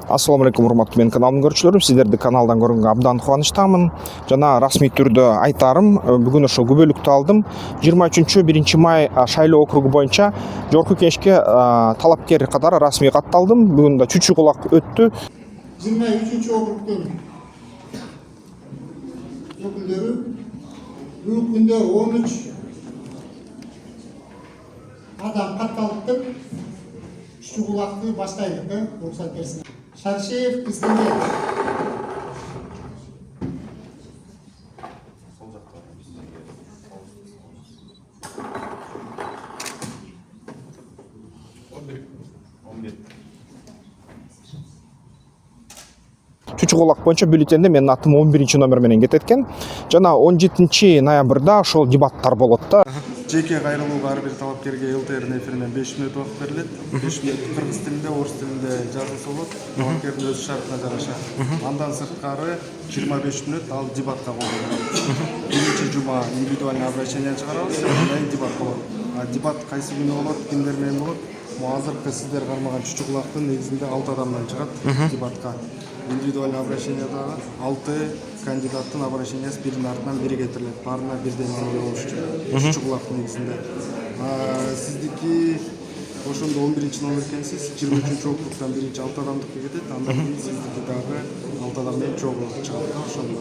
Ассаламу алейкум, урматтуу менин каналымдын көрүүчүлөрү. Сиздерди каналдан көргөнгө абдан кубанычтамын. Жана расмий түрдө айтарым, бүгүн ошо күбөлүктү алдым. 23-1 май Шайлоо округу боюнча жогорку кеңешке талапкер катары расмий катталдым. Бүгүн да Чүчү Кулак өттү. 23-округдун өкүлдөрү бүгүнкү күндө 13 адам катталып, Чүчү Кулакты баштайлык, уруксат берсин. Шаршеев Искендер. Чүчү Кулак боюнча бюллетенде менин атым 11 номер менен кетет экен. Жана 17 ноябрда ошол дебаттар болот да. Жеке кайрылууга ар бир талапкерге ЛТР эфиринен 5 мүнөт убакыт берилет. 5 мүнөт кыргыз тилинде, орус тилинде жазылса болот. Талапкердин өз шартына жараша. Андан сырткары 25 мүнөт ал дебатка колдонулат. Биринчи жума индивидуальный обращение чыгарабыз, андан дебат болот. Дебат кайсы күнү болот, кимдер менен болот? Азыркы сиздер кармаган Чүчү Кулактын негизинде 6 адамдан чыгат дебатка. Индивидуальный обращениеда 6 кандидаттын обращениясы биринин артынан бири кетирилет. Баарына бирден ой болуш үчүн. Чүчү Кулактын негизинде. Сиздики ошондо 11 номер экенсиз. 23-округдан биринчи 6 адамдыкы кетет. Андан кийин сиздики дагы 6 адам менен чогуу чыгат да ошондо.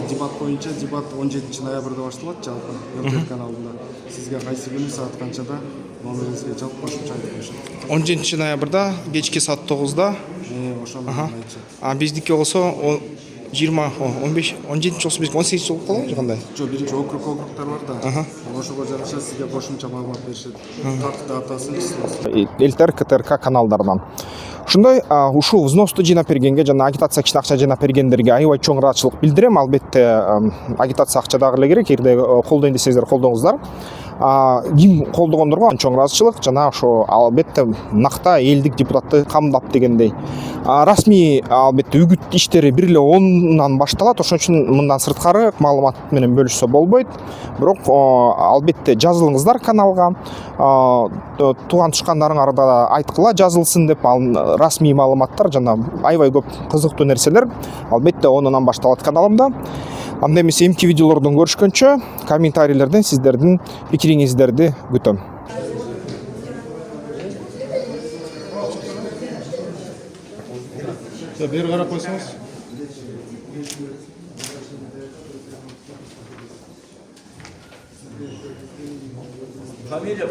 Дебат боюнча дебат 17 ноябрда башталат жалпы ЛТР каналында. Сизге кайсы күнү саат канчада номериңизге чалып кошумча айтып коюшат. 17 ноябрда кечки саат 9да. Ошондо айтышат. Биздики болсо 20, 15, 17, 35, 18 болуп калабы же кандай? Жок, биринчи округтар бар да. Ошого жараша сизге кошумча маалымат беришет. Тарт датасын, числосун. ЛТР, КТРК каналдарынан. Ушундай ушул взносты жыйнап бергенге жана агитация кичине акча жыйнап бергендерге аябай чоң ыраазычылык билдирем. Албетте агитация акча дагы эле керек. Эгерде колдойм десеңиздер колдоңуздар. Ким колдогондорго чоң ыраазычылык жана ошо албетте накта элдик депутатты камдап дегендей. Расмий албетте үгүт иштери бир эле 10-нан башталат. Ошон үчүн мындан сырткары маалымат менен бөлүшсө болбойт. Бирок албетте жазылыңыздар каналга. Тууган тушкандарыңарга айткыла жазылсын деп, расмий маалыматтар жана аябай көп кызыктуу нерселер албетте 10-нан башталат каналымда. Анда эмесе эмки видеолордон көрүшкөнчө комментарийлерден сиздердин пикириңиздерди күтөм. Бери карап койсоңуз. Фамилия